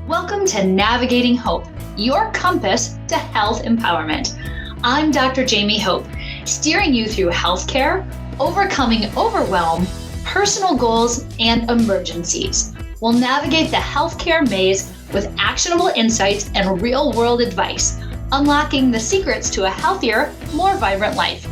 Welcome to Navigating Hope, your compass to health empowerment. I'm Dr. Jamie Hope, steering you through healthcare, overcoming overwhelm, personal goals, and emergencies. We'll navigate the healthcare maze with actionable insights and real-world advice, unlocking the secrets to a healthier, more vibrant life.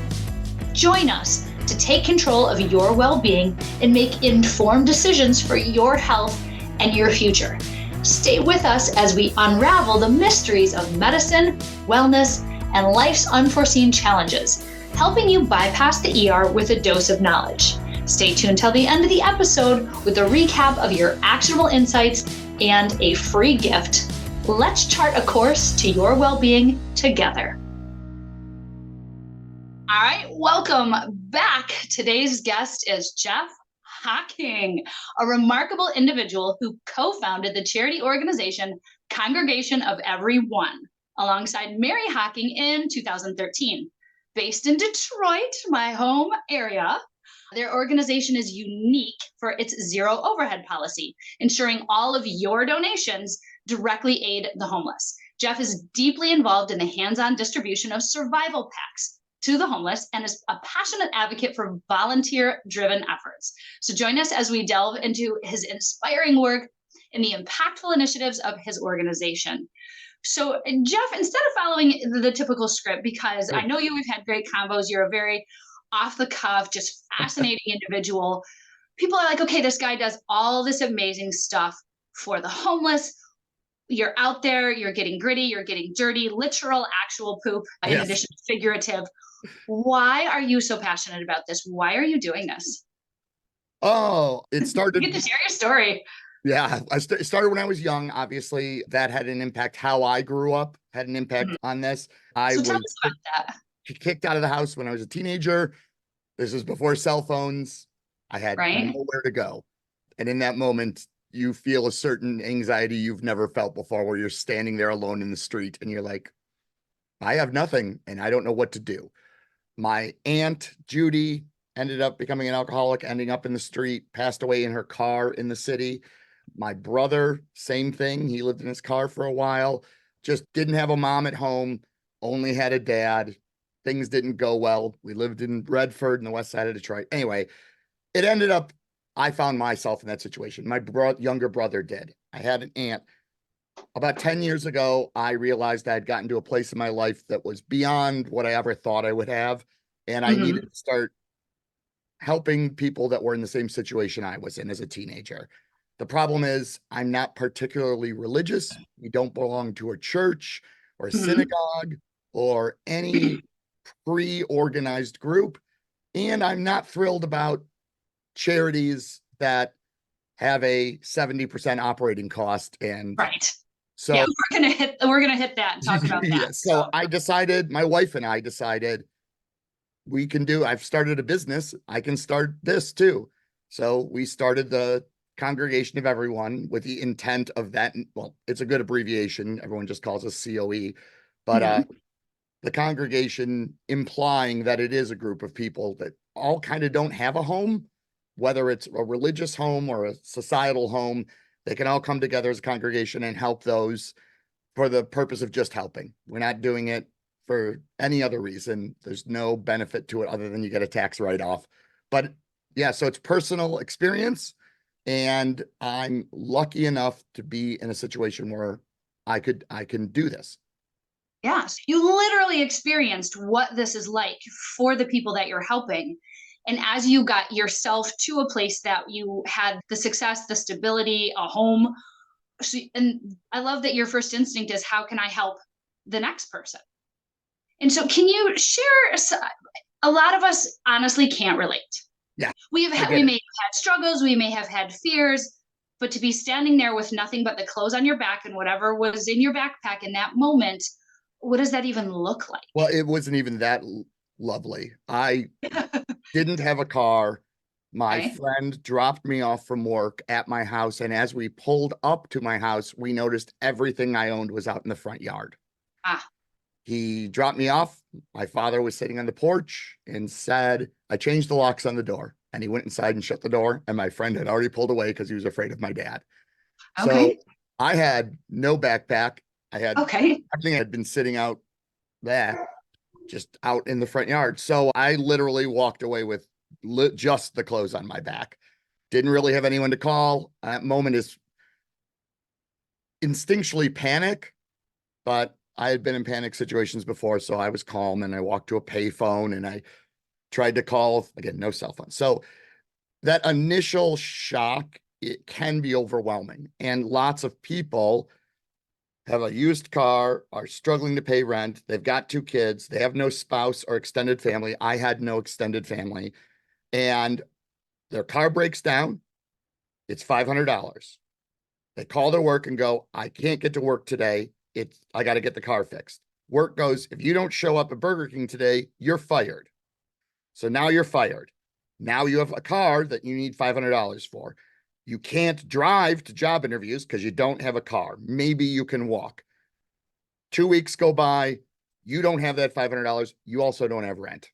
Join us to take control of your well-being and make informed decisions for your health and your future. Stay with us as we unravel the mysteries of medicine, wellness, and life's unforeseen challenges, helping you bypass the ER with a dose of knowledge. Stay tuned till the end of the episode with a recap of your actionable insights and a free gift. Let's chart a course to your well-being together. All right, welcome back. Today's guest is Jeff Hocking, a remarkable individual who co-founded the charity organization Congregation of Everyone alongside Mary Hocking in 2013. Based in Detroit, my home area, their organization is unique for its zero overhead policy, ensuring all of your donations directly aid the homeless. Jeff is deeply involved in the hands-on distribution of survival packs to the homeless and is a passionate advocate for volunteer-driven efforts. So join us as we delve into his inspiring work and the impactful initiatives of his organization. So Jeff, instead of following the typical script, because I know we've had great combos, you're a very off-the-cuff, just fascinating individual. People are like, okay, this guy does all this amazing stuff for the homeless. You're out there, you're getting gritty, you're getting dirty, literal, actual poop, in addition to figurative. Why are you so passionate about this? Why are you doing this? Oh, it started. You get to share your story. Yeah, it started when I was young. Obviously, that had an impact. How I grew up had an impact on this. I So tell was us about that. kicked out of the house when I was a teenager. This was before cell phones. I had nowhere to go. And in that moment, you feel a certain anxiety you've never felt before, where you're standing there alone in the street and you're like, I have nothing and I don't know what to do. My aunt, Judy, ended up becoming an alcoholic, ending up in the street, passed away in her car in the city. My brother, same thing. He lived in his car for a while, just didn't have a mom at home, only had a dad. Things didn't go well. We lived in Redford in the west side of Detroit. Anyway, it ended up, I found myself in that situation. My younger brother did. I had an aunt. About 10 years ago, I realized I had gotten to a place in my life that was beyond what I ever thought I would have. And I needed to start helping people that were in the same situation I was in as a teenager. The problem is I'm not particularly religious. We don't belong to a church or a synagogue or any pre-organized group. And I'm not thrilled about charities that have a 70% operating cost. And so we're gonna hit that and talk about that. So I decided, my wife and I decided, I've started a business. I can start this too. So we started the Congregation of Everyone with the intent of that. Well, it's a good abbreviation. Everyone just calls us COE, but the congregation implying that it is a group of people that all kind of don't have a home, whether it's a religious home or a societal home. They can all come together as a congregation and help those for the purpose of just helping. We're not doing it for any other reason. There's no benefit to it other than you get a tax write-off. But yeah, so it's personal experience. And I'm lucky enough to be in a situation where I can do this. Yes, you literally experienced what this is like for the people that you're helping. And as you got yourself to a place that you had the success, the stability, a home. And I love that your first instinct is, how can I help the next person? And so can you share, a lot of us honestly can't relate. Yeah. We may have had struggles, we may have had fears, but to be standing there with nothing but the clothes on your back and whatever was in your backpack in that moment, what does that even look like? Well, it wasn't even that lovely. I didn't have a car. My friend dropped me off from work at my house. And as we pulled up to my house, we noticed everything I owned was out in the front yard. He dropped me off. My father was sitting on the porch and said, I changed the locks on the door. And he went inside and shut the door. And my friend had already pulled away because he was afraid of my dad. So I had no backpack. I had Okay. everything had been sitting out there, just out in the front yard. So I literally walked away with just the clothes on my back. Didn't really have anyone to call. That moment is instinctually panic, but I had been in panic situations before, so I was calm and I walked to a payphone and I tried to call again, no cell phone. So that initial shock, it can be overwhelming. And lots of people have a used car, are struggling to pay rent. They've got two kids. They have no spouse or extended family. I had no extended family. And their car breaks down. It's $500. They call their work and go, I can't get to work today. I got to get the car fixed. Work goes, if you don't show up at Burger King today, you're fired. So now you're fired. Now you have a car that you need $500 for. You can't drive to job interviews because you don't have a car. Maybe you can walk. 2 weeks go by. You don't have that $500. You also don't have rent.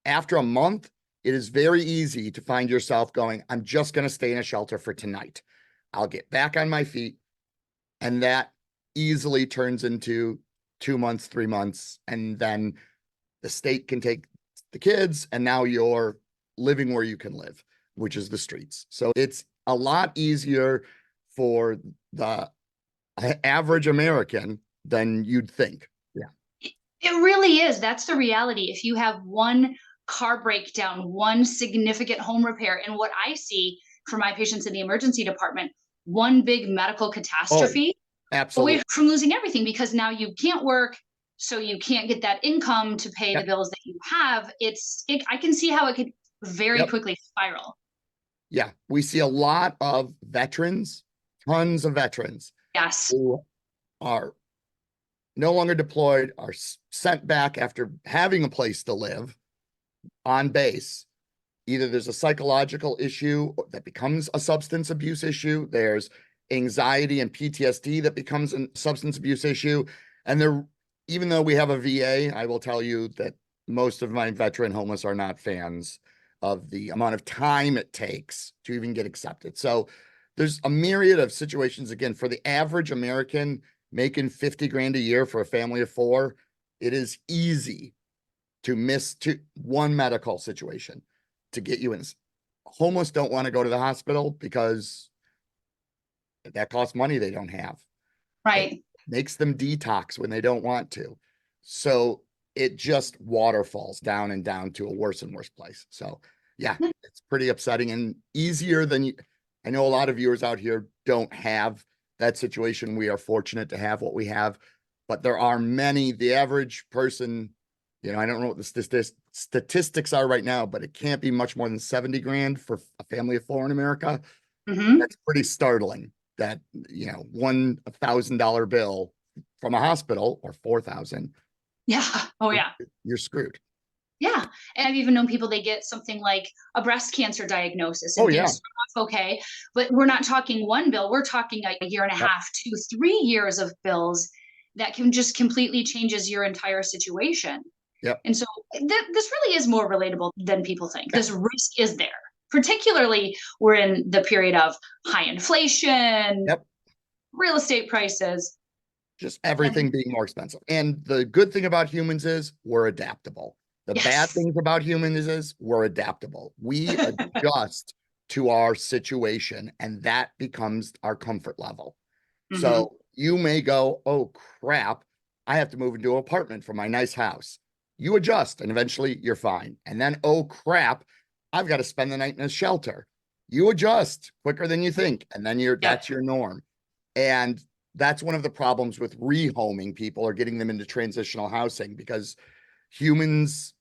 After a month, it is very easy to find yourself going, I'm just going to stay in a shelter for tonight. I'll get back on my feet. And that easily turns into 2 months, 3 months. And then the state can take the kids, and now you're living where you can live, which is the streets. So it's a lot easier for the average American than you'd think. Yeah. It really is. That's the reality. If you have one car breakdown, one significant home repair, and what I see for my patients in the emergency department, one big medical Oh, catastrophe away absolutely. from losing everything because now you can't work, so you can't get that income to pay the Yep. bills that you have. I can see how it could very Yep. quickly spiral. Yeah. We see a lot of veterans, tons of veterans Yes. who are no longer deployed, are sent back after having a place to live on base. Either there's a psychological issue that becomes a substance abuse issue, there's anxiety and PTSD that becomes a substance abuse issue. And there, even though we have a VA, I will tell you that most of my veteran homeless are not fans of the amount of time it takes to even get accepted. So there's a myriad of situations. Again, for the average American making 50 grand a year for a family of four, it is easy to miss one medical situation to get you in. Homeless don't want to go to the hospital because that costs money they don't have. It Right. makes them detox when they don't want to. So it just waterfalls down and down to a worse and worse place. So yeah, it's pretty upsetting and easier than you. I know a lot of viewers out here don't have that situation. We are fortunate to have what we have, but there are many, the average person, I don't know what the statistics are right now, but it can't be much more than 70 grand for a family of four in America. Mm-hmm. That's pretty startling that, $1,000 bill from a hospital or 4,000, Yeah. Oh, yeah. you're screwed. Yeah. And I've even known people, they get something like a breast cancer diagnosis Oh and yeah. things start off okay. But we're not talking one bill, we're talking a year and a Yep. half, 2, 3 years of bills that can just completely changes your entire situation. Yep. And so this really is more relatable than people think. Yeah. This risk is there. Particularly, we're in the period of high inflation, Yep. real estate prices. Just And everything being more expensive. And the good thing about humans is we're adaptable. The bad yes. things about humans is we're adaptable. We adjust to our situation, and that becomes our comfort level. Mm-hmm. So you may go, oh crap, I have to move into an apartment from my nice house. You adjust and eventually you're fine. And then, oh crap, I've got to spend the night in a shelter. You adjust quicker than you think. And then Yep. that's your norm. And that's one of the problems with rehoming people or getting them into transitional housing, because humans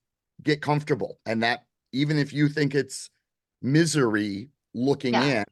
get comfortable, and that even if you think it's misery looking Yeah. in,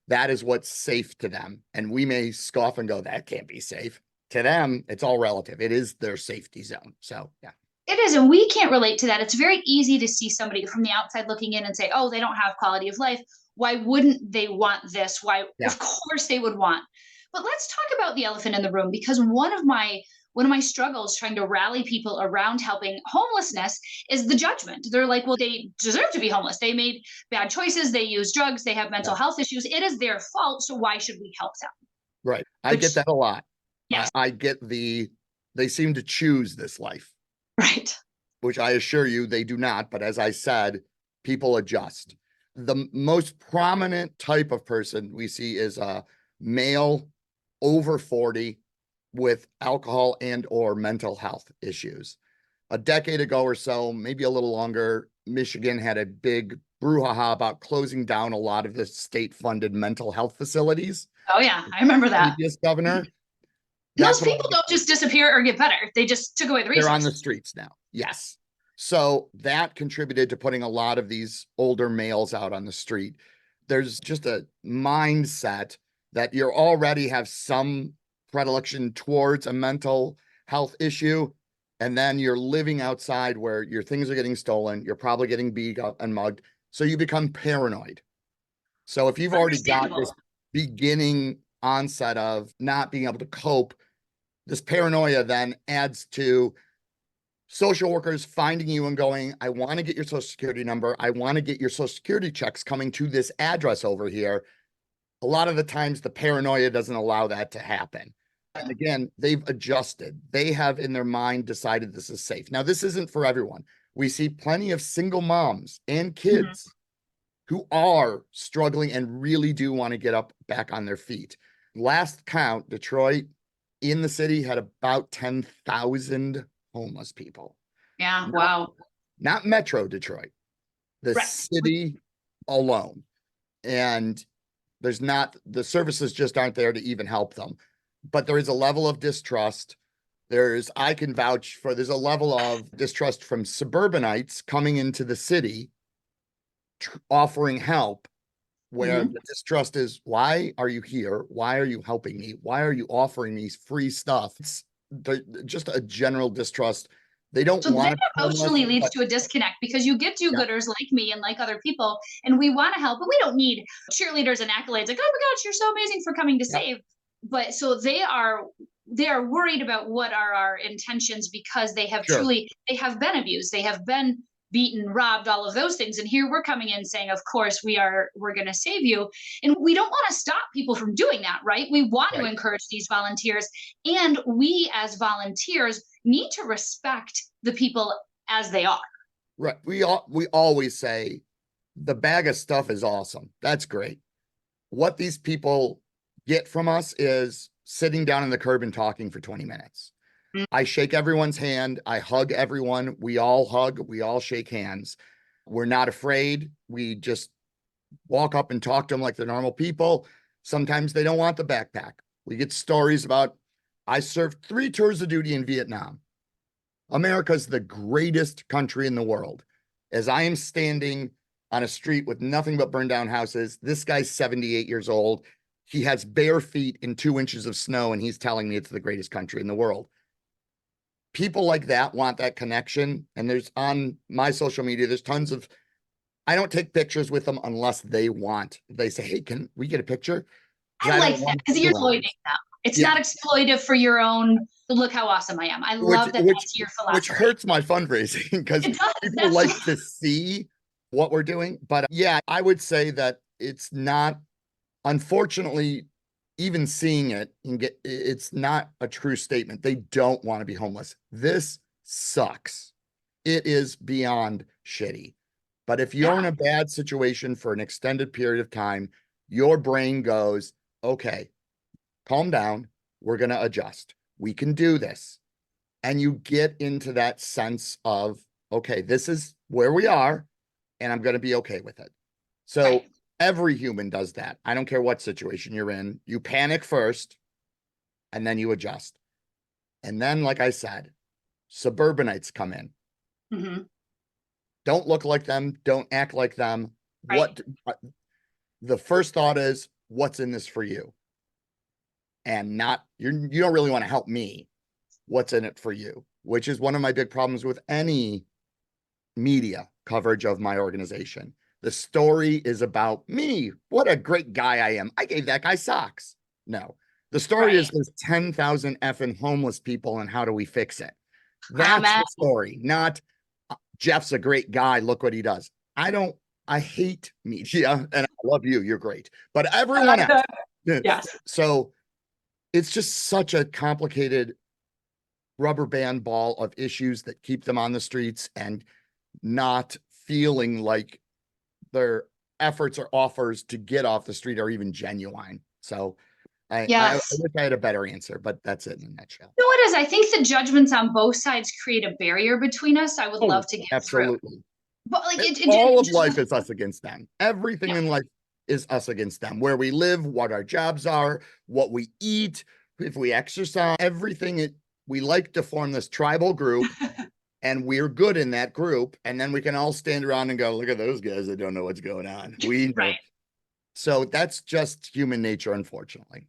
that is what's safe to them. And we may scoff and go, that can't be safe. To them, it's all relative. It is their safety zone. So yeah. It is, and we can't relate to that. It's very easy to see somebody from the outside looking in and say, oh, they don't have quality of life. Why wouldn't they want this? Why, Yeah. of course they would want. But let's talk about the elephant in the room, because one of my struggles trying to rally people around helping homelessness is the judgment. They're like, well, they deserve to be homeless. They made bad choices. They use drugs. They have Yeah. mental health issues. It is their fault. So why should we help them? Right. I get that a lot. Yes. I get they seem to choose this life. Right. Which I assure you they do not. But as I said, people adjust. The most prominent type of person we see is a male over 40 with alcohol and or mental health issues. A decade ago or so, maybe a little longer, Michigan had a big brouhaha about closing down a lot of the state-funded mental health facilities. Oh yeah, I remember that. Previous governor. Those people don't just disappear or get better. They just took away the resources. They're on the streets now. Yes. So that contributed to putting a lot of these older males out on the street. There's just a mindset that you already have some predilection towards a mental health issue. And then you're living outside where your things are getting stolen. You're probably getting beat up and mugged. So you become paranoid. So if you've already got this beginning onset of not being able to cope, this paranoia then adds to social workers finding you and going, I want to get your social security number. I want to get your social security checks coming to this address over here. A lot of the times the paranoia doesn't allow that to happen. And again, they've adjusted. They have in their mind decided this is safe. Now, this isn't for everyone. We see plenty of single moms and kids who are struggling and really do want to get up back on their feet. Last count, Detroit in the city had about 10,000 homeless people. Yeah, wow. Not Metro Detroit, the city alone. And the services just aren't there to even help them. But there is a level of distrust. I can vouch for, there's a level of distrust from suburbanites coming into the city, offering help, where the distrust is, why are you here? Why are you helping me? Why are you offering me free stuff? It's just a general distrust. They don't want to. That emotionally leads to a disconnect because you get do-gooders like me and like other people, and we want to help, but we don't need cheerleaders and accolades like, oh my gosh, you're so amazing for coming to save. But so they are worried about what are our intentions because they have they have been abused. They have been beaten, robbed, all of those things. And here we're coming in saying, of course, we're going to save you. And we don't want to stop people from doing that, right? We want to encourage these volunteers. And we as volunteers need to respect the people as they are. Right. We always say the bag of stuff is awesome. That's great. What these people get from us is sitting down on the curb and talking for 20 minutes. I shake everyone's hand. I hug everyone. We all hug. We all shake hands. We're not afraid. We just walk up and talk to them like they're normal people. Sometimes they don't want the backpack. We get stories about, I served 3 tours of duty in Vietnam. America's the greatest country in the world. As I am standing on a street with nothing but burned down houses, this guy's 78 years old. He has bare feet in 2 inches of snow, and he's telling me it's the greatest country in the world. People like that want that connection. And there's on my social media, there's tons of, I don't take pictures with them unless they want. They say, hey, can we get a picture? I like that because you're exploiting them. It's not exploitive for your own, look how awesome I am. I love that that's your philosophy. Which hurts my fundraising because people like to see what we're doing. But yeah, I would say that it's not, unfortunately, even seeing it and it's not a true statement. They don't want to be homeless. This sucks. It is beyond shitty. But if you're in a bad situation for an extended period of time, your brain goes, okay, calm down. We're going to adjust. We can do this. And you get into that sense of, okay, this is where we are, and I'm going to be okay with it. So every human does that. I don't care what situation you're in. You panic first, and then you adjust. And then, like I said, suburbanites come in. Don't look like them. Don't act like them. The first thought is, what's in this for you? And not, you don't really want to help me. What's in it for you? Which is one of my big problems with any media coverage of my organization. The story is about me. What a great guy I am. I gave that guy socks. No, the story is there's 10,000 effing homeless people, and how do we fix it? That's the story, not Jeff's a great guy. Look what he does. I hate media, and I love you. You're great. But everyone else. Yes. So it's just such a complicated rubber band ball of issues that keep them on the streets and not feeling like their efforts or offers to get off the street are even genuine. So I Yes. wish I had a better answer, but that's it in a nutshell. No, it is. I think the judgments on both sides create a barrier between us. I would Oh, love to get through. absolutely. But like All it of just life is us against them. Everything yeah. in life is us against them. Where we live, what our jobs are, what we eat, if we exercise, everything. We like to form this tribal group, and we're good in that group. And then we can all stand around and go, look at those guys that don't know what's going on. We know. Right. So that's just human nature, unfortunately.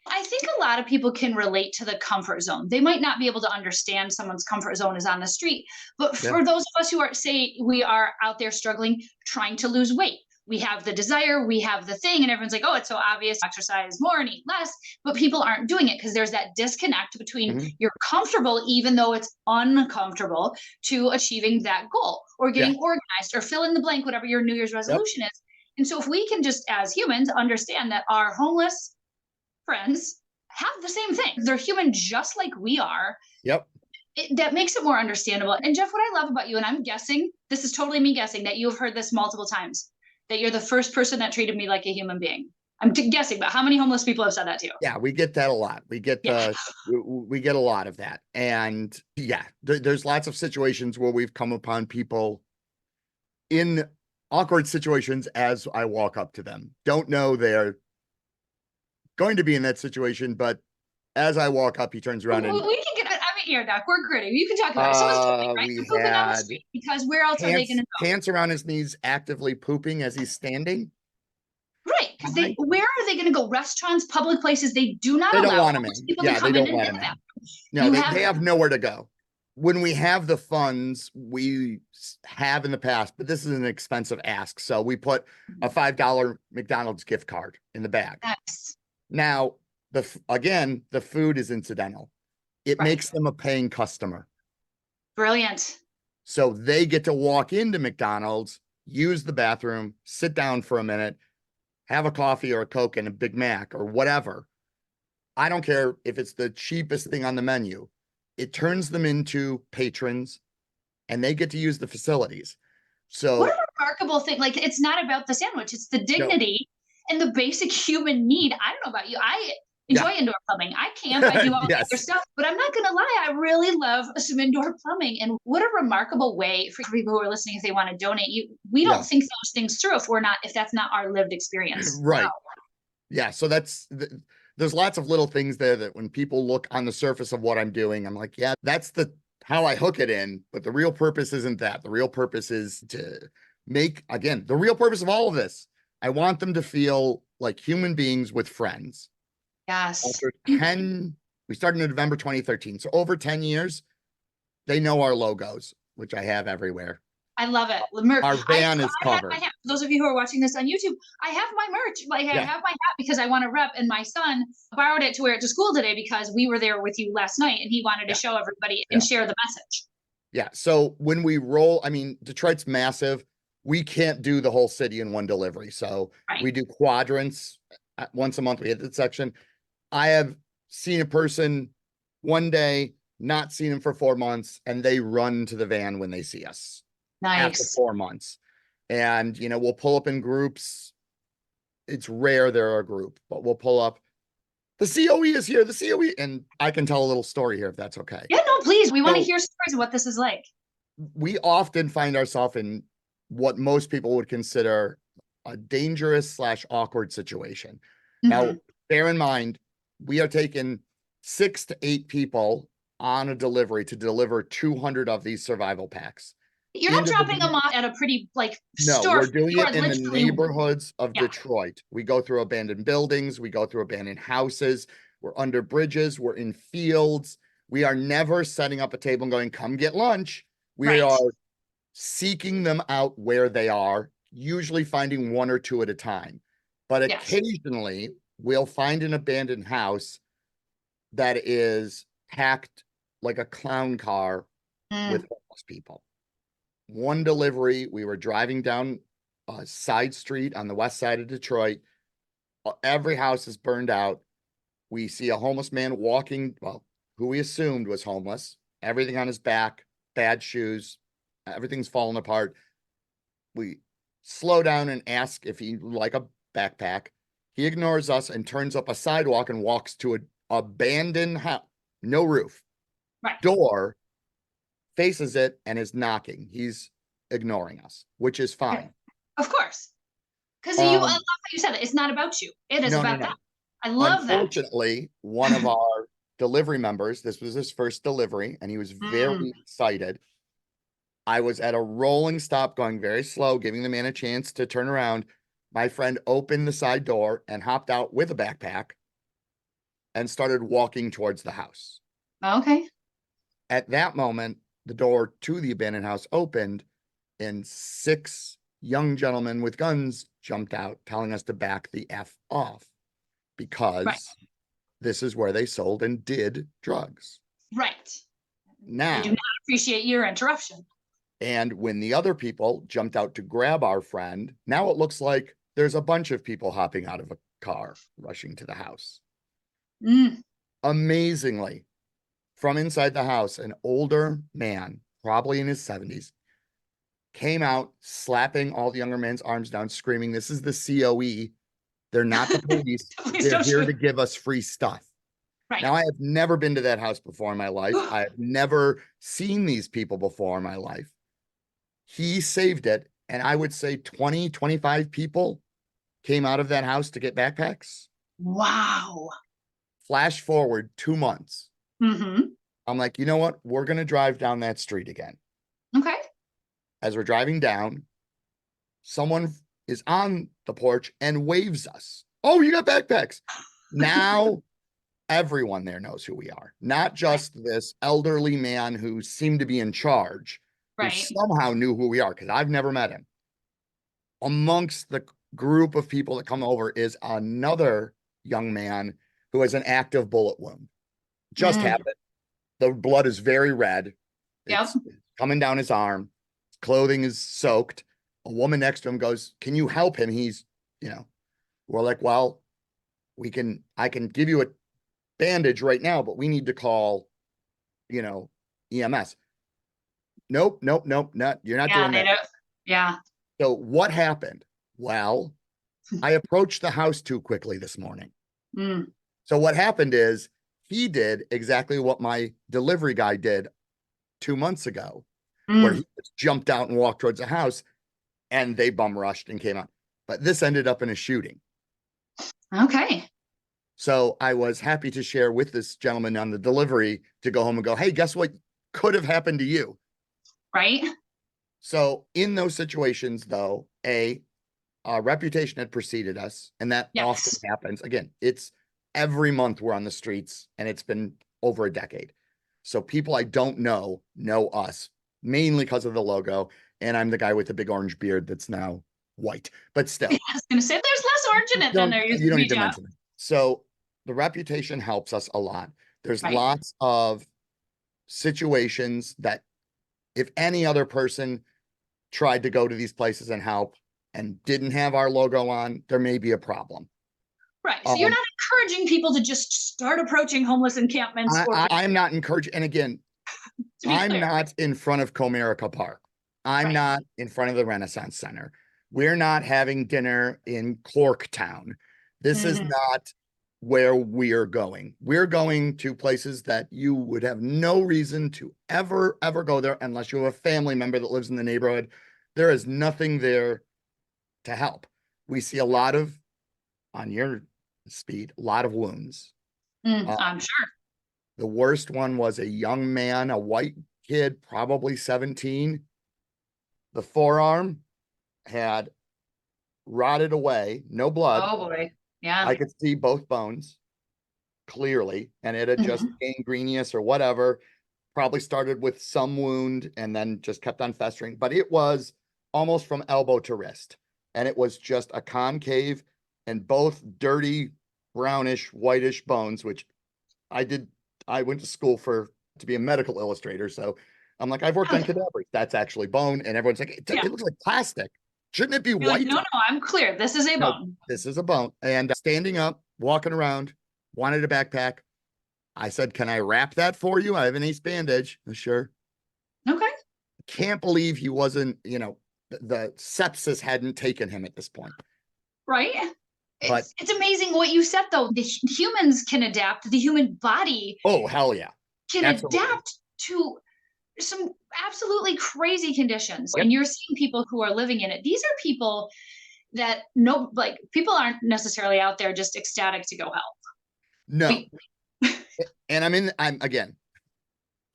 I think a lot of people can relate to the comfort zone. They might not be able to understand someone's comfort zone is on the street, but Yeah. for those of us who are, say, we are out there struggling, trying to lose weight, we have the desire, we have the thing, and everyone's like, oh, it's so obvious, exercise more and eat less, but people aren't doing it because there's that disconnect between you're comfortable, even though it's uncomfortable, to achieving that goal or getting organized or fill in the blank, whatever your New Year's resolution is. And so if we can just, as humans, understand that our homeless friends have the same thing. They're human just like we are. Yep. That makes it more understandable. And Jeff, what I love about you, and I'm guessing, this is totally me guessing, that you've heard this multiple times, that you're the first person that treated me like a human being. I'm guessing, but how many homeless people have said that to you? Yeah, we get that a lot. We get we get a lot of that. And yeah, there's lots of situations where we've come upon people in awkward situations as I walk up to them. Don't know they're going to be in that situation, but as I walk up, he turns around and we can get. I'm an ear doc. We're gritty. You can talk about it. Someone's pooping, right? They're pooping on the street because where else are they going to go? Pants around his knees, actively pooping as he's standing. Right, because where are they going to go? Restaurants, public places, they do not They don't allow want him in. people Yeah, to come they in don't and let get him them. in. No, they have nowhere to go. When we have the funds, we have in the past, but this is an expensive ask. So we put a $5 McDonald's gift card in the bag. Yes. Now, again, the food is incidental. It makes them a paying customer. Brilliant. So they get to walk into McDonald's, use the bathroom, sit down for a minute, have a coffee or a Coke and a Big Mac or whatever. I don't care if it's the cheapest thing on the menu. It turns them into patrons and they get to use the facilities. So what a remarkable thing. Like, it's not about the sandwich, it's the dignity and the basic human need. I don't know about you. I enjoy indoor plumbing. I camp, I do all the other stuff, but I'm not going to lie, I really love some indoor plumbing. And what a remarkable way for people who are listening, if they want to donate. We don't think those things through if that's not our lived experience. Right. Wow. Yeah. So there's lots of little things there that when people look on the surface of what I'm doing, I'm like, yeah, that's how I hook it in. But the real purpose isn't that. The real purpose is to make, again, the real purpose of all of this. I want them to feel like human beings with friends. Yes. After 10, we started in November 2013. So over 10 years, they know our logos, which I have everywhere. I love it. Our van is covered. For those of you who are watching this on YouTube, I have my merch. Like, I have my hat because I want to rep, and my son borrowed it to wear it to school today because we were there with you last night and he wanted to show everybody and share the message. Yeah. So when we roll, I mean, Detroit's massive. We can't do the whole city in one delivery. So we do quadrants. Once a month, we hit that section. I have seen a person one day, not seen them for 4 months, and they run to the van when they see us. Nice. After 4 months. And, we'll pull up in groups. It's rare they're a group, but we'll pull up. The COE is here, the COE. And I can tell a little story here if that's okay. Yeah, no, please. We want to hear stories of what this is like. We often find ourselves in what most people would consider a dangerous / awkward situation. Now, bear in mind, we are taking 6 to 8 people on a delivery to deliver 200 of these survival packs. You're not dropping them off at a pretty store. No, we're doing it in the neighborhoods of Detroit. We go through abandoned buildings. We go through abandoned houses. We're under bridges. We're in fields. We are never setting up a table and going, come get lunch. We are seeking them out where they are, usually finding 1 or 2 at a time. But occasionally we'll find an abandoned house that is packed like a clown car with homeless people. One delivery, we were driving down a side street on the west side of Detroit. Every house is burned out. We see a homeless man walking, well, who we assumed was homeless, everything on his back, bad shoes, everything's falling apart. We slow down and ask if he would like a backpack. He ignores us and turns up a sidewalk and walks to an abandoned house, no roof, Right. door, faces it, and is knocking. He's ignoring us, which is fine. Okay. Of course. Because I love how you said it. It's not about you. It is about that. I love that. Unfortunately, one of our delivery members, this was his first delivery, and he was very excited. I was at a rolling stop, going very slow, giving the man a chance to turn around. My friend opened the side door and hopped out with a backpack and started walking towards the house. Okay. At that moment, the door to the abandoned house opened, and 6 young gentlemen with guns jumped out, telling us to back the F off because this is where they sold and did drugs. Right. Now, I do not appreciate your interruption. And when the other people jumped out to grab our friend, now it looks like there's a bunch of people hopping out of a car, rushing to the house. Amazingly, from inside the house, an older man, probably in his 70s, came out, slapping all the younger men's arms down, screaming, "This is the COE. They're not the police. They're here to give us free stuff." Right. Now, I have never been to that house before in my life. I have never seen these people before in my life. He saved it. And I would say 20, 25 people came out of that house to get backpacks. Wow. Flash forward 2 months. I'm like, you know what? We're going to drive down that street again. Okay. As we're driving down, someone is on the porch and waves us. "Oh, you got backpacks." Now everyone there knows who we are, not just this elderly man who seemed to be in charge, who somehow knew who we are, because I've never met him. Amongst the group of people that come over is another young man who has an active bullet wound. Just happened. The blood is very red. It's coming down his arm. His clothing is soaked. A woman next to him goes, "Can you help him?" He's, we're like, "Well, I can give you a bandage right now, but we need to call, EMS." Nope, you're not doing that. Yeah. So what happened? Well, I approached the house too quickly this morning. So what happened is he did exactly what my delivery guy did 2 months ago, where he just jumped out and walked towards the house, and they bum rushed and came out. But this ended up in a shooting. Okay. So I was happy to share with this gentleman on the delivery to go home and go, "Hey, guess what could have happened to you?" Right. So in those situations, though, our reputation had preceded us, and that often happens. Again, it's every month we're on the streets, and it's been over a decade. So people I don't know us, mainly because of the logo, and I'm the guy with the big orange beard that's now white, but still. I was going to say, there's less orange in it than there used to be. You don't need to mention it. So the reputation helps us a lot. There's lots of situations that if any other person tried to go to these places and help and didn't have our logo on, there may be a problem. Right. So you're not encouraging people to just start approaching homeless encampments. I'm not encouraging. And again, I'm not in front of Comerica Park. I'm not in front of the Renaissance Center. We're not having dinner in Corktown. This is not where we're going. We're going to places that you would have no reason to ever go there unless you have a family member that lives in the neighborhood. There is nothing there to help. We see a lot of, on your speed, a lot of wounds. I'm sure. The worst one was a young man, a white kid, probably 17. The forearm had rotted away, no blood. Oh boy. Yeah. I could see both bones clearly, and it had just gangrenous or whatever. Probably started with some wound and then just kept on festering, but it was almost from elbow to wrist. And it was just a concave and both dirty, brownish, whitish bones, which I went to school to be a medical illustrator. So I'm like, I've worked on cadavers. That's actually bone. And everyone's like, it looks like plastic. Shouldn't it be white? Like, no, I'm clear. This is a bone. This is a bone. And standing up, walking around, wanted a backpack. I said, can I wrap that for you? I have an ace bandage. Sure. Okay. Can't believe he wasn't, the sepsis hadn't taken him at this point. Right. But it's amazing what you said, though. The humans can adapt. The human body. Oh, hell yeah. Can Absolutely. adapt to some absolutely crazy conditions. Yep. And you're seeing people who are living in it. These are people that people aren't necessarily out there just ecstatic to go help. No. And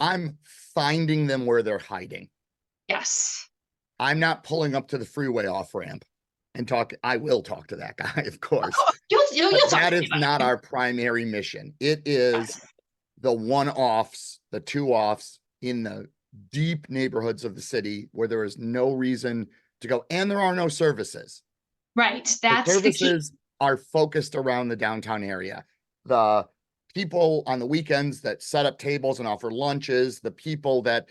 I'm finding them where they're hiding. Yes. I'm not pulling up to the freeway off ramp and talk. I will talk to that guy, of course. You'll that is not our primary mission. It is the one-offs, the two-offs in the deep neighborhoods of the city where there is no reason to go, and there are no services. Right. That's the services are focused around the downtown area. The people on the weekends that set up tables and offer lunches, the people that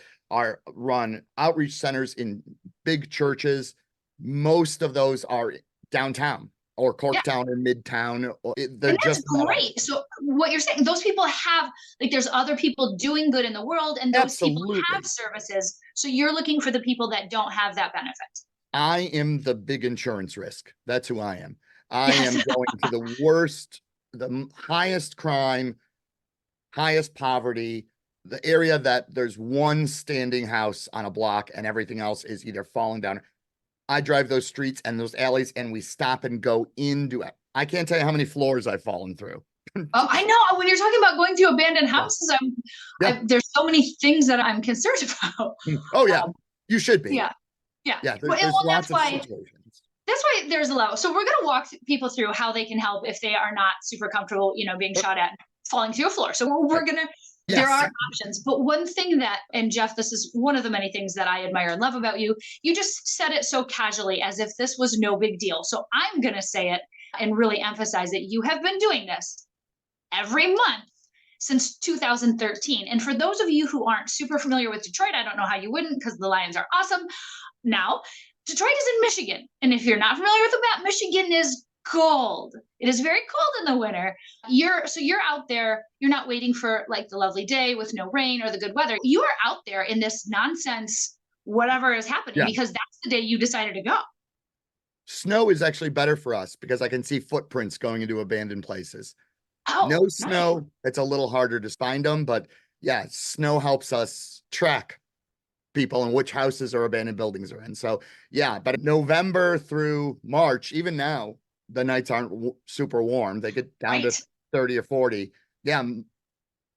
run outreach centers in big churches, most of those are downtown or Corktown or Midtown. They're that's great. So what you're saying, those people have, there's other people doing good in the world, and those people have services. So you're looking for the people that don't have that benefit. I am the big insurance risk. That's who I am. I am going to the worst, the highest crime, highest poverty, the area that there's one standing house on a block and everything else is either falling down. I drive those streets and those alleys and we stop and go into it. I can't tell you how many floors I've fallen through. Oh, I know. When you're talking about going through abandoned houses, there's so many things that I'm concerned about. Oh, yeah. You should be. Yeah. There's lots of situations. That's why there's a level. So we're going to walk people through how they can help if they are not super comfortable, being shot at, falling through a floor. So we're going to, there are options. But one thing that, and Jeff, this is one of the many things that I admire and love about you. You just said it so casually as if this was no big deal. So I'm going to say it and really emphasize that you have been doing this every month since 2013. And for those of you who aren't super familiar with Detroit, I don't know how you wouldn't, because the Lions are awesome. Now, Detroit is in Michigan. And if you're not familiar with the map, Michigan is cold. It is very cold in the winter. You're out there, you're not waiting for the lovely day with no rain or the good weather. You are out there in this nonsense, whatever is happening, because that's the day you decided to go. Snow is actually better for us because I can see footprints going into abandoned places. No snow, it's a little harder to find them, but snow helps us track people and which houses or abandoned buildings are in. So but November through March, even now, the nights aren't super warm. They get down to 30 or 40.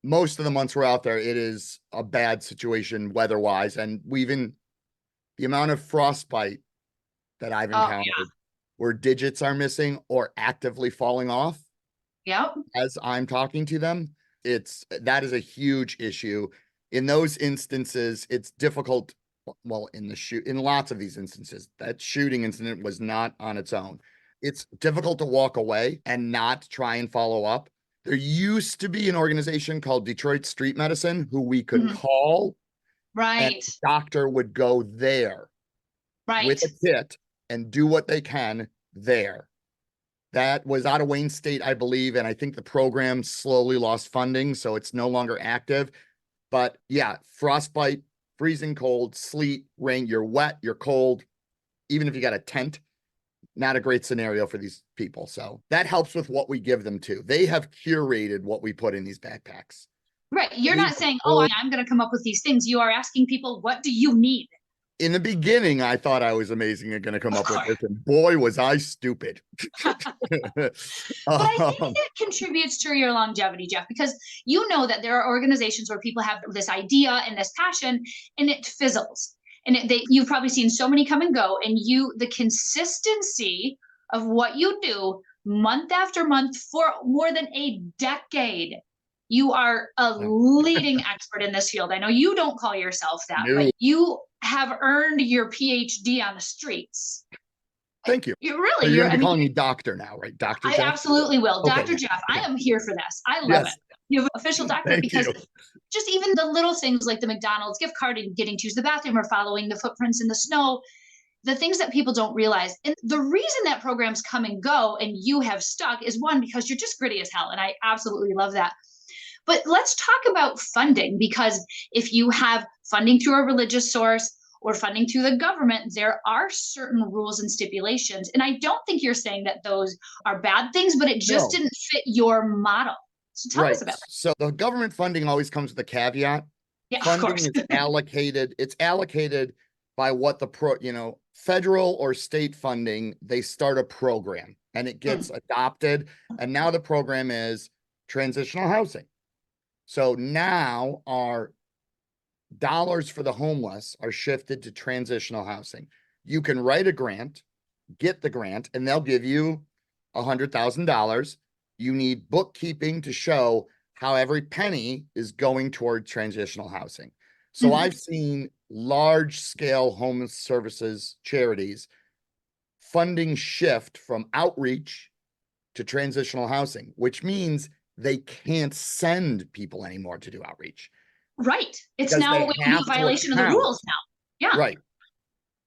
Most of the months we're out there, it is a bad situation weather-wise. And the amount of frostbite that I've encountered where digits are missing or actively falling off as I'm talking to them, that is a huge issue. In those instances, it's difficult. Well, in lots of these instances, that shooting incident was not on its own. It's difficult to walk away and not try and follow up. There used to be an organization called Detroit Street Medicine who we could call. And the doctor would go there with a kit and do what they can there. That was out of Wayne State, I believe. And I think the program slowly lost funding, so it's no longer active. But frostbite, freezing cold, sleet, rain, you're wet, you're cold. Even if you got a tent, not a great scenario for these people. So that helps with what we give them too. They have curated what we put in these backpacks. Right. You're not saying, I'm going to come up with these things. You are asking people, what do you need? In the beginning, I thought I was amazing and going to come up with this, and boy, was I stupid. But I think it contributes to your longevity, Jeff, because you know that there are organizations where people have this idea and this passion, and it fizzles. And you've probably seen so many come and go, and the consistency of what you do month after month for more than a decade. You are a leading expert in this field. I know you don't call yourself that, but you have earned your PhD on the streets. Thank you. You're going to be calling me doctor now, right? Dr. Jeff? I absolutely will. Okay. Dr. Jeff, I am here for this. I love it. You have an official doctor because just even the little things like the McDonald's gift card and getting to use the bathroom or following the footprints in the snow, the things that people don't realize. And the reason that programs come and go and you have stuck is, one, because you're just gritty as hell. And I absolutely love that. But let's talk about funding, because if you have funding through a religious source or funding through the government, there are certain rules and stipulations. And I don't think you're saying that those are bad things, but it just didn't fit your model. So tell us about it. So the government funding always comes with a caveat. Yeah, Funding is allocated. It's allocated by what the federal or state funding, they start a program and it gets adopted. And now the program is transitional housing. So now our dollars for the homeless are shifted to transitional housing. You can write a grant, get the grant, and they'll give you $100,000. You need bookkeeping to show how every penny is going toward transitional housing. So I've seen large scale homeless services charities funding shift from outreach to transitional housing, which means they can't send people anymore to do outreach. Right. It's now a violation of the rules now. Yeah. Right.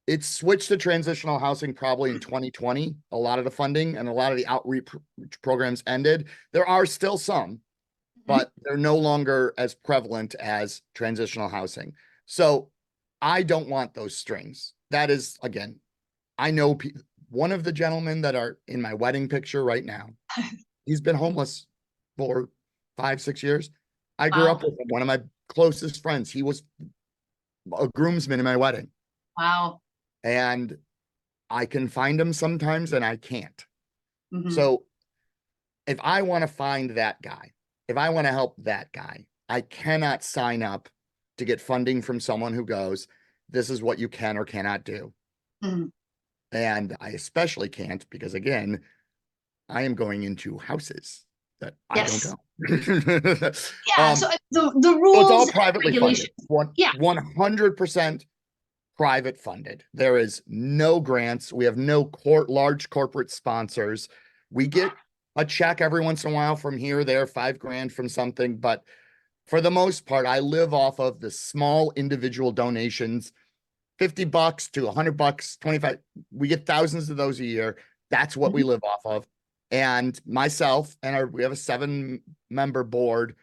It switched to transitional housing probably in 2020. A lot of the funding and a lot of the outreach programs ended. There are still some, but they're no longer as prevalent as transitional housing. So I don't want those strings. That is, again, I know one of the gentlemen that are in my wedding picture right now, he's been homeless for 5-6 years. I grew up with him, one of my closest friends. He was a groomsman in my wedding. Wow. And I can find him sometimes and I can't. So if I want to find that guy, if I want to help that guy, I cannot sign up to get funding from someone who goes, this is what you can or cannot do. And I especially can't because, again, I am going into houses that I don't know. So the rules, it's all privately funded. 100% private funded. There is no grants. We have no large corporate sponsors. We get a check every once in a while from here or there, $5,000 from something. But for the most part, I live off of the small individual donations, $50 to $100, 25. We get thousands of those a year. That's what we live off of. And myself and we have a 7-member board.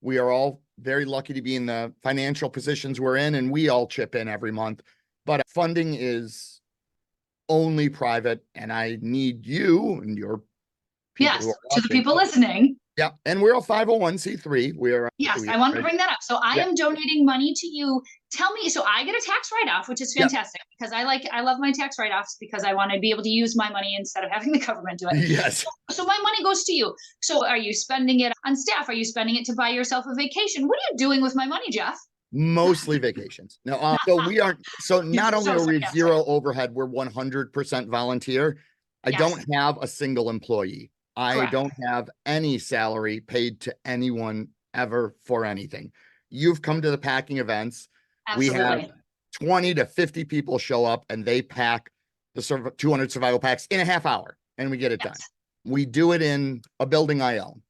We are all very lucky to be in the financial positions we're in, and we all chip in every month. But funding is only private, and I need you and your people to the people listening. Yeah, and we're a 501c3. I wanted to bring that up. So I am donating money to you. Tell me, so I get a tax write-off, which is fantastic because I love my tax write-offs because I want to be able to use my money instead of having the government do it. Yes. So my money goes to you. So are you spending it on staff? Are you spending it to buy yourself a vacation? What are you doing with my money, Jeff? Mostly vacations. No, so not only are we zero overhead, we're 100% volunteer. I don't have a single employee. I don't have any salary paid to anyone ever for anything. You've come to the packing events. Absolutely. We have 20 to 50 people show up and they pack the 200 survival packs in a half hour and we get it done. We do it in a building I own.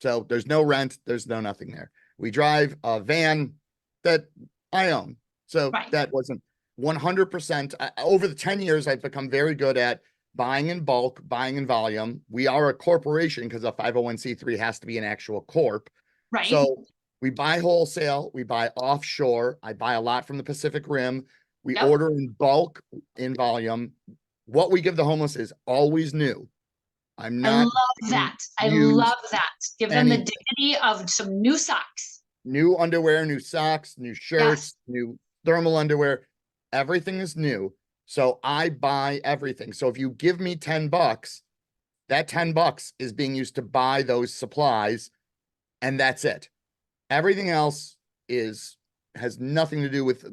So there's no rent. There's no nothing there. We drive a van that I own. So that wasn't 100%. Over the 10 years, I've become very good at buying in bulk, buying in volume. We are a corporation because a 501c3 has to be an actual corp. Right. So we buy wholesale, we buy offshore. I buy a lot from the Pacific Rim. We order in bulk, in volume. What we give the homeless is always new. I love that. I love that. Give them the dignity of some new socks. New underwear, new socks, new shirts, new thermal underwear. Everything is new. So I buy everything. So if you give me $10, that $10 is being used to buy those supplies, and that's it. Everything else has nothing to do with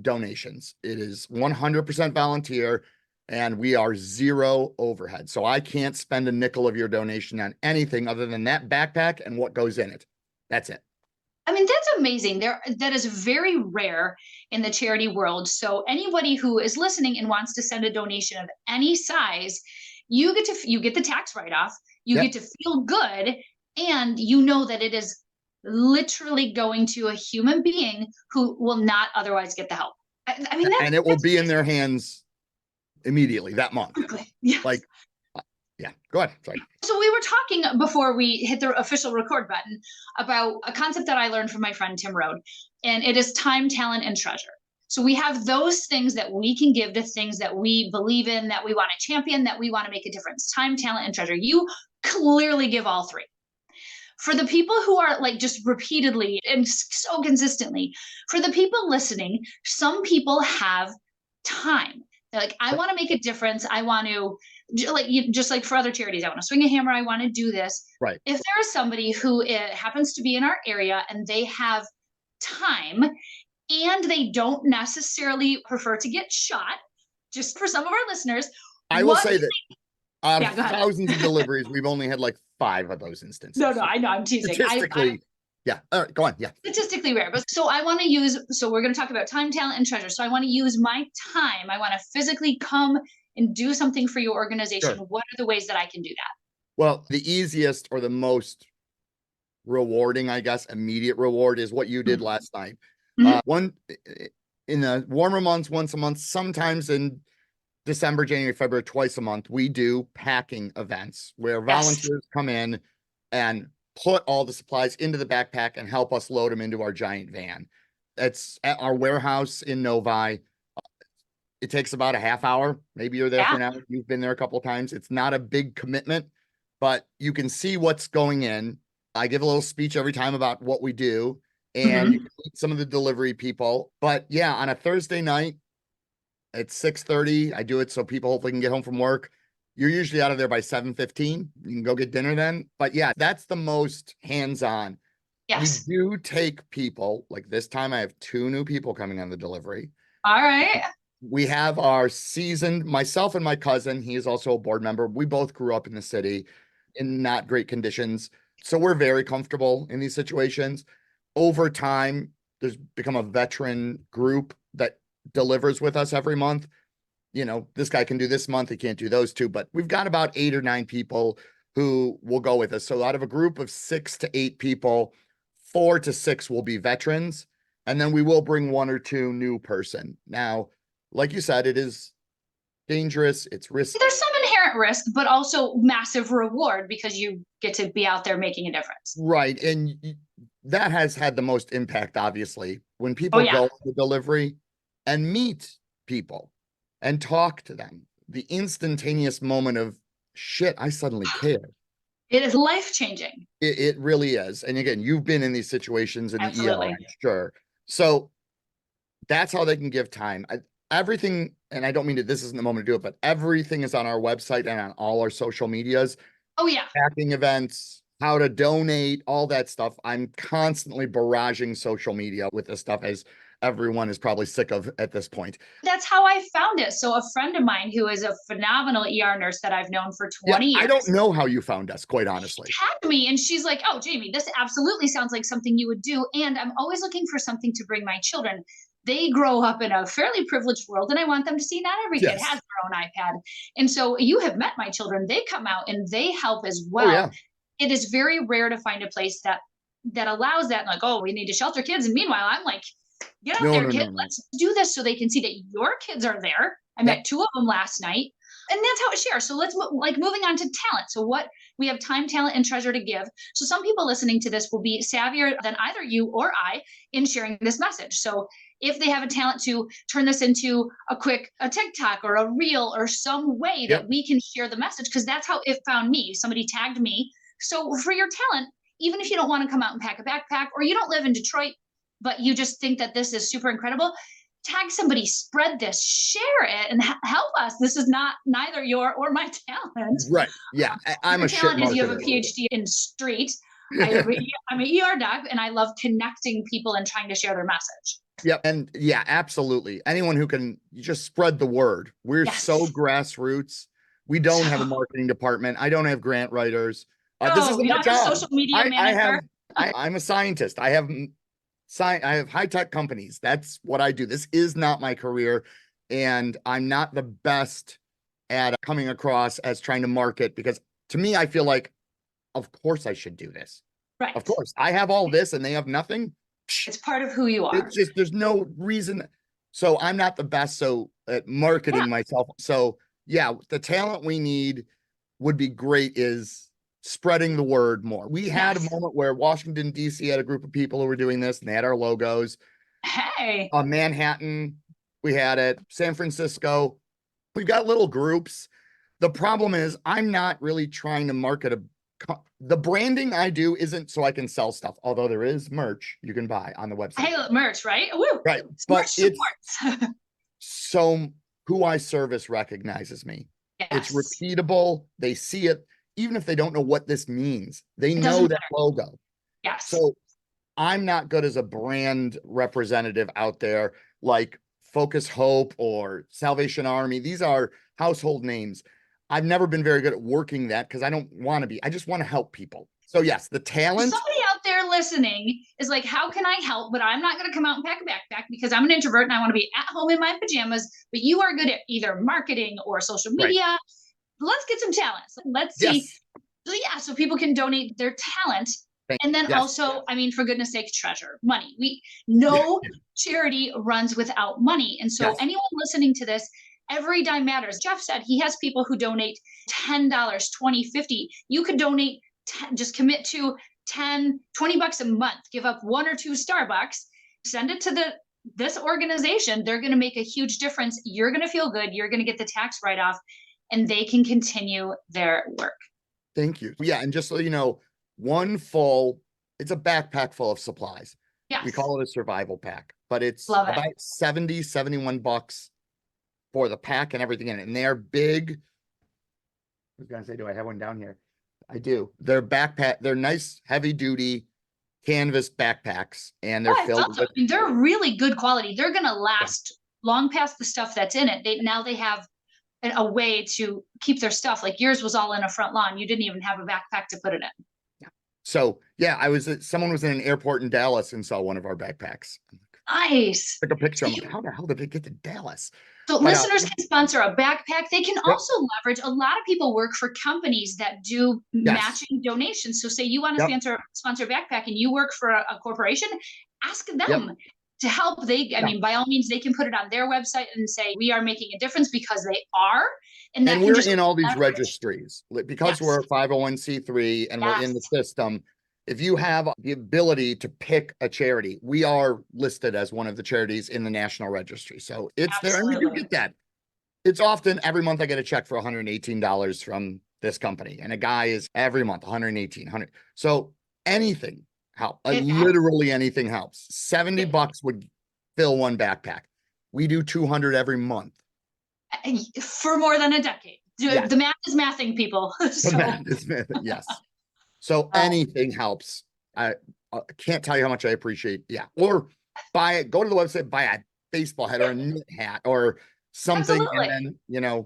donations. It is 100% volunteer, and we are zero overhead. So I can't spend a nickel of your donation on anything other than that backpack and what goes in it. That's it. I mean, that's amazing. That is very rare in the charity world. So anybody who is listening and wants to send a donation of any size, you get the tax write-off, you get to feel good, and you know that it is literally going to a human being who will not otherwise get the help. I mean, and it will be in their hands immediately that month. Yes. Like, yeah, go ahead. Sorry. So we were talking before we hit the official record button about a concept that I learned from my friend Tim Rode, and it is time, talent, and treasure. So we have those things that we can give to things that we believe in, that we want to champion, that we want to make a difference. Time, talent, and treasure. You clearly give all three. For the people who are like just repeatedly and so consistently, for the people listening, some people have time. They're like, I want to make a difference. I want to, like, just like for other charities, I want to swing a hammer. I want to do this. Right. If there is somebody who happens to be in our area and they have time and they don't necessarily prefer to get shot, just for some of our listeners, I will say that out of Yeah, thousands of deliveries, we've only had like 5 of those instances. No, I know, I'm teasing. Statistically, yeah. All right, go on. Yeah. Statistically rare. But so I want to use, so we're going to talk about time, talent, and treasure. So I want to use my time. I want to physically come and do something for your organization. Sure. What are the ways that I can do that? Well, the easiest or the most rewarding, I guess, immediate reward is what you did last night. One in the warmer months, once a month, sometimes in December, January, February, twice a month, we do packing events where volunteers come in and put all the supplies into the backpack and help us load them into our giant van. It's at our warehouse in Novi. It takes about a half hour. Maybe you're there for an hour. You've been there a couple of times. It's not a big commitment, but you can see what's going in. I give a little speech every time about what we do, and you can meet some of the delivery people. But yeah, on a Thursday night at 6:30, I do it so people hopefully can get home from work. You're usually out of there by 7:15. You can go get dinner then. But yeah, that's the most hands-on. Yes. We do take people, like this time I have 2 new people coming on the delivery. All right. We have our seasoned, myself and my cousin, he is also a board member. We both grew up in the city in not great conditions. So we're very comfortable in these situations. Over time, there's become a veteran group that delivers with us every month. You know, this guy can do this month, he can't do those 2, but we've got about 8 or 9 people who will go with us. So out of a group of 6 to 8 people, 4 to 6 will be veterans, and then we will bring 1 or 2 new person. Now, like you said, it is dangerous. It's risky. There's some inherent risk, but also massive reward because you get to be out there making a difference. Right. And that has had the most impact, obviously, when people go to the delivery and meet people and talk to them. The instantaneous moment of shit, I suddenly care. It is life-changing. It really is. And again, you've been in these situations in the ER, I'm sure. So that's how they can give time. Everything, and I don't mean that this isn't the moment to do it, but everything is on our website and on all our social medias. Oh, yeah. Packing events, how to donate, all that stuff. I'm constantly barraging social media with this stuff, as everyone is probably sick of at this point. That's how I found it. So a friend of mine who is a phenomenal ER nurse that I've known for 20 years. I don't know how you found us, quite honestly. She tagged me and she's like, oh, Jamie, this absolutely sounds like something you would do. And I'm always looking for something to bring my children. They grow up in a fairly privileged world, and I want them to see not every kid has their own iPad. And so you have met my children. They come out and they help as well. Oh, yeah. It is very rare to find a place that allows that. Like, oh, we need to shelter kids. And meanwhile, I'm like, get out there, kid. Let's do this so they can see that your kids are there. I met 2 of them last night. And that's how it shares. So let's moving on to talent. So what we have time, talent, and treasure to give. So some people listening to this will be savvier than either you or I in sharing this message. So if they have a talent to turn this into a TikTok or a reel or some way that we can share the message, because that's how it found me. Somebody tagged me. So for your talent, even if you don't want to come out and pack a backpack, or you don't live in Detroit, but you just think that this is super incredible, tag somebody, spread this, share it, and help us. This is neither your or my talent. Right. Yeah. I'm a shit talent is you have a PhD in street. I'm an ER doc, and I love connecting people and trying to share their message. Yep. And yeah, absolutely. Anyone who can just spread the word. We're so grassroots. We don't have a marketing department. I don't have grant writers. This is my job. Social media manager. I'm a scientist. I have high-tech companies. That's what I do. This is not my career. And I'm not the best at coming across as trying to market, because to me, I feel like, of course I should do this. Right. Of course. I have all this and they have nothing. It's part of who you are. It's just, there's no reason. So I'm not the best at marketing Yeah. myself. So yeah, the talent we need would be great is spreading the word more. We had a Yes. moment where Washington, D.C. had a group of people who were doing this and they had our logos. Hey. Manhattan, we had it. San Francisco, we've got little groups. The problem is I'm not really trying to market the branding I do isn't so I can sell stuff, although there is merch you can buy on the website. Hey, merch, right? Woo. Right. Merch But it's supports. so who I service recognizes me. It's Yes. repeatable. They see it, even if they don't know what this means, they It doesn't know that matter. logo. Yes. So I'm not good as a brand representative out there like Focus Hope or Salvation Army. These are household names. I've never been very good at working that because I don't want to be. I just want to help people. So yes, the talent. Somebody out there listening is like, how can I help? But I'm not going to come out and pack a backpack because I'm an introvert and I want to be at home in my pajamas. But you are good at either marketing or social Right. media. Let's get some talents. Let's see. Yes. So yeah, so people can donate their talent. And then Yes. also, I mean, for goodness sakes, treasure, money. No charity runs without money. And so Yes. anyone listening to this, every dime matters. Jeff said he has people who donate $10, 20, 50. You could donate, just commit to 10, 20 bucks a month, give up 1 or 2 Starbucks, send it to this organization. They're going to make a huge difference. You're going to feel good. You're going to get the tax write-off and they can continue their work. Thank you. Yeah. And just so you know, it's a backpack full of supplies. Yes. We call it a survival pack, but it's Love it. about 70, 71 bucks for the pack and everything in it. And they're big. I was going to say, do I have one down here? I do. They're nice, heavy duty canvas backpacks, and they're filled with. I mean, they're really good quality. They're going to last long past the stuff that's in it. They have a way to keep their stuff. Like yours was all in a front lawn. You didn't even have a backpack to put it in. Yeah. So yeah, someone was in an airport in Dallas and saw one of our backpacks. Nice. Took a picture. I'm like, how the hell did they get to Dallas? So listeners can sponsor a backpack. They can also leverage. A lot of people work for companies that do matching donations. So say you want to sponsor a backpack and you work for a corporation, ask them to help. I mean, by all means, they can put it on their website and say, we are making a difference because they are. And we're in all these registries because we're a 501c3 and we're in the system. If you have the ability to pick a charity, we are listed as one of the charities in the National Registry. So it's there, and we do get that. It's often every month I get a check for $118 from this company, and a guy is every month $118. So anything helps. Literally anything helps. 70 bucks would fill one backpack. We do 200 every month for more than a decade. The math is mathing, people. The math is mathing, yes. So anything helps. I can't tell you how much I appreciate. Yeah. Or go to the website, buy a baseball hat or a knit hat or something. Absolutely. And then,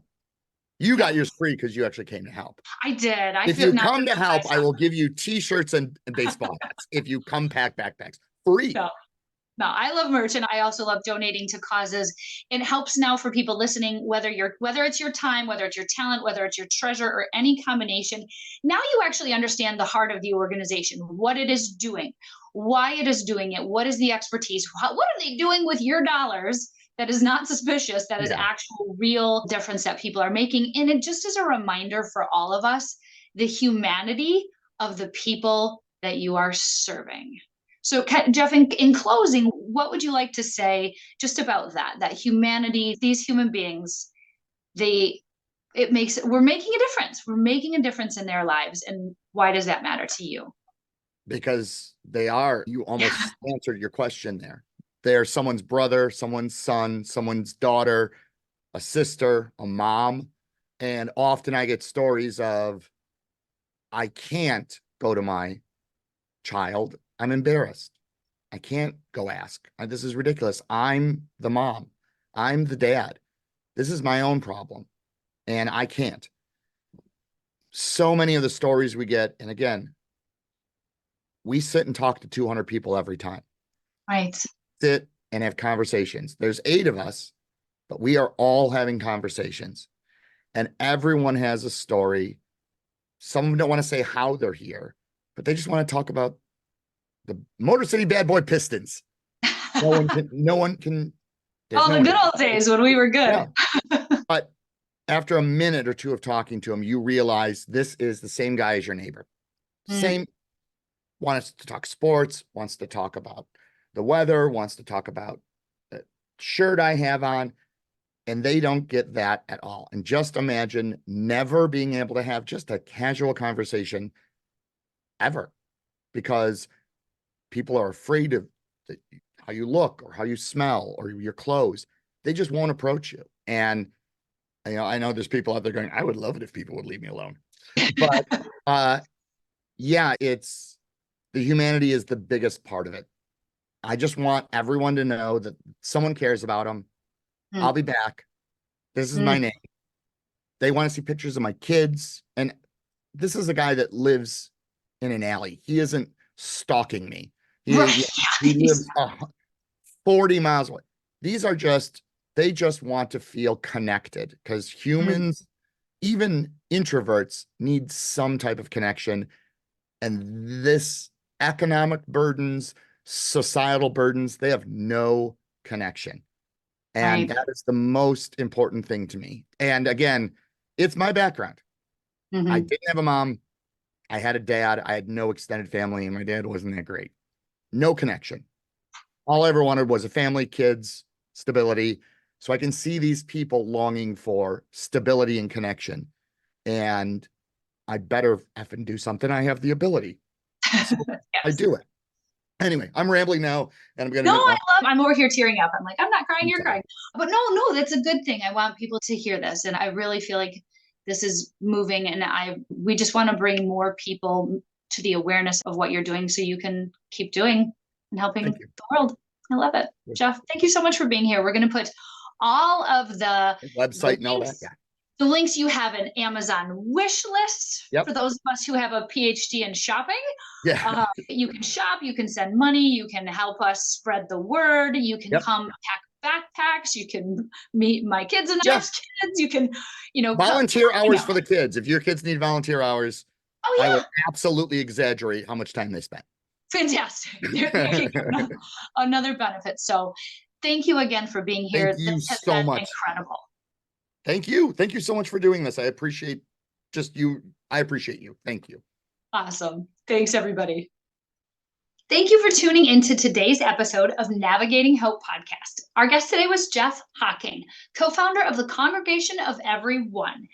you got yours free because you actually came to help. I did. If you come to help, I will give you t-shirts and baseball hats. If you come pack backpacks free. No, I love merch and I also love donating to causes. It helps now for people listening, whether it's your time, whether it's your talent, whether it's your treasure or any combination. Now you actually understand the heart of the organization, what it is doing, why it is doing it, what is the expertise, what are they doing with your dollars that is not suspicious, that is actual real difference that people are making. And it just is a reminder for all of us, the humanity of the people that you are serving. So Jeff, in closing, what would you like to say just about that humanity, these human beings, we're making a difference. We're making a difference in their lives. And why does that matter to you? Because you almost answered your question there. They're someone's brother, someone's son, someone's daughter, a sister, a mom. And often I get stories of, I can't go to my child. I'm embarrassed. I can't go ask. This is ridiculous. I'm the mom. I'm the dad. This is my own problem. And I can't. So many of the stories we get, and again, we sit and talk to 200 people every time. Right. Sit and have conversations. There's 8 of us, but we are all having conversations. And everyone has a story. Some of them don't want to say how they're here, but they just want to talk about the Motor City Bad Boy Pistons. No one can There's Oh, no the good way. old days when we were good. Yeah. But after a minute or two of talking to him, you realize this is the same guy as your neighbor. Mm, Same, wants to talk sports, wants to talk about the weather, wants to talk about the shirt I have on, and they don't get that at all. And just imagine never being able to have just a casual conversation ever, because people are afraid of how you look or how you smell or your clothes. They just won't approach you. And I know there's people out there going, I would love it if people would leave me alone. But yeah, it's the humanity is the biggest part of it. I just want everyone to know that someone cares about them. I'll mm, be back. This is my mm. name. They want to see pictures of my kids. And this is a guy that lives in an alley. He isn't stalking me. He, Right. he Yeah. lives 40 miles away. These are just, they just want to feel connected, because Mm, humans, even introverts, need some type of connection. And this economic burdens, societal burdens, they have no connection. And right. that is the most important thing to me. And again, it's my background. I Hmm. didn't have a mom. I had a dad. I had no extended family, and my dad wasn't that great. No connection. All I ever wanted was a family, kids, stability. So I can see these people longing for stability and connection. And I better effing do something. I have the ability. So I Yes. do it. Anyway, I'm rambling now, and I'm going to No, get my. I'm over here tearing up. I'm like, I'm not crying, I'm you're sorry. crying. But no, that's a good thing. I want people to hear this. And I really feel like this is moving, and we just want to bring more people to the awareness of what you're doing so you can keep doing and helping Thank you. the world. I love it. Jeff, thank you so much for being here. We're going to put all of Website and all that. Yeah. the links you have an Amazon wish list for Yep. those of us who have a PhD in shopping. Yeah. You can shop, you can send money, you can help us spread the word, you can Yep. come pack backpacks, you can meet my kids and Yeah. Jeff's kids, you can, come Volunteer hang hours out. for the kids. If your kids need volunteer hours, Oh I will yeah, absolutely exaggerate how much time they spend. fantastic. There you go. Another benefit. So thank you again for being Thank here. you This has so been much. incredible. Thank you. Thank you so much for doing this. I appreciate just you. I appreciate you. Thank you. Awesome. Thanks, everybody. Thank you for tuning into today's episode of Navigating Hope podcast. Our guest today was Jeff Hocking, co-founder of the Congregation of Everyone,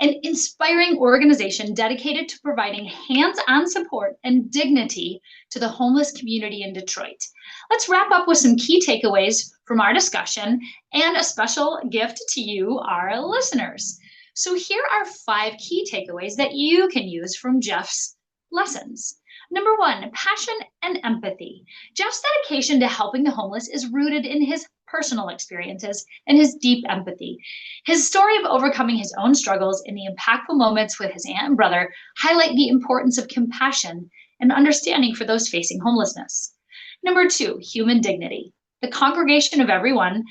an inspiring organization dedicated to providing hands-on support and dignity to the homeless community in Detroit. Let's wrap up with some key takeaways from our discussion and a special gift to you, our listeners. So here are 5 key takeaways that you can use from Jeff's lessons. Number 1, passion and empathy. Jeff's dedication to helping the homeless is rooted in his personal experiences and his deep empathy. His story of overcoming his own struggles and the impactful moments with his aunt and brother highlight the importance of compassion and understanding for those facing homelessness. Number 2, human dignity. The Congregation of Everyone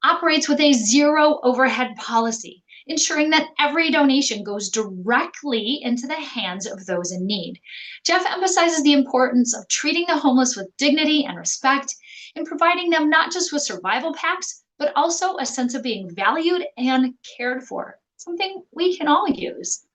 operates with a zero overhead policy, ensuring that every donation goes directly into the hands of those in need. Jeff emphasizes the importance of treating the homeless with dignity and respect and providing them not just with survival packs, but also a sense of being valued and cared for, something we can all use.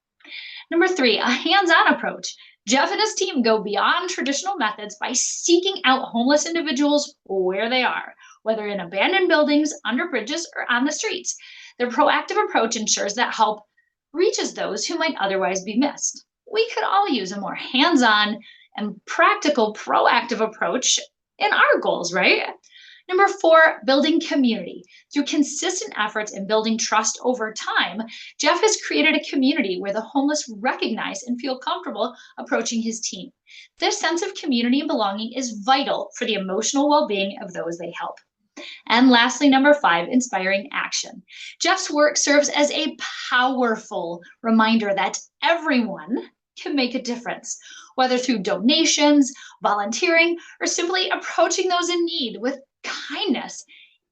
Number 3, a hands-on approach. Jeff and his team go beyond traditional methods by seeking out homeless individuals where they are, whether in abandoned buildings, under bridges, or on the streets. Their proactive approach ensures that help reaches those who might otherwise be missed. We could all use a more hands-on and practical, proactive approach in our goals, right? Number 4, building community. Through consistent efforts in building trust over time, Jeff has created a community where the homeless recognize and feel comfortable approaching his team. This sense of community and belonging is vital for the emotional well being of those they help. And lastly, number 5, inspiring action. Jeff's work serves as a powerful reminder that everyone can make a difference, whether through donations, volunteering, or simply approaching those in need with kindness.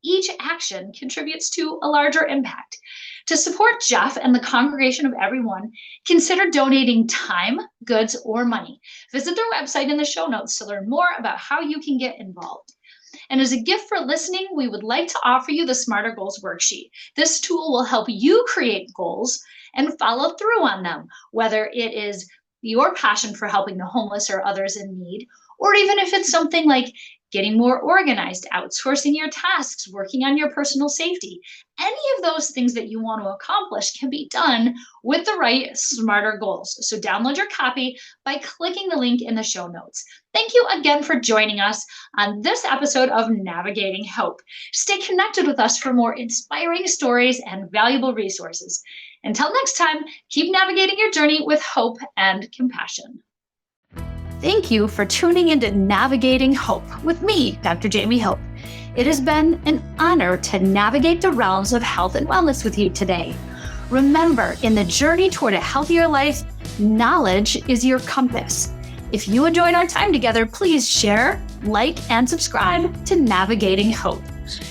Each action contributes to a larger impact. To support Jeff and the Congregation of Everyone, consider donating time, goods, or money. Visit their website in the show notes to learn more about how you can get involved. And as a gift for listening, we would like to offer you the Smarter Goals worksheet. This tool will help you create goals and follow through on them, whether it is your passion for helping the homeless or others in need, or even if it's something like getting more organized, outsourcing your tasks, working on your personal safety. Any of those things that you want to accomplish can be done with the right Smarter Goals. So download your copy by clicking the link in the show notes. Thank you again for joining us on this episode of Navigating Hope. Stay connected with us for more inspiring stories and valuable resources. Until next time, keep navigating your journey with hope and compassion. Thank you for tuning into Navigating Hope with me, Dr. Jamie Hope. It has been an honor to navigate the realms of health and wellness with you today. Remember, in the journey toward a healthier life, knowledge is your compass. If you enjoyed our time together, please share, like, and subscribe to Navigating Hope.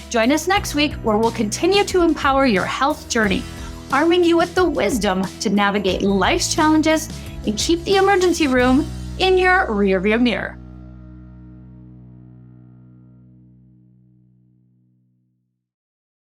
Join us next week where we'll continue to empower your health journey, arming you with the wisdom to navigate life's challenges and keep the emergency room in your rearview mirror.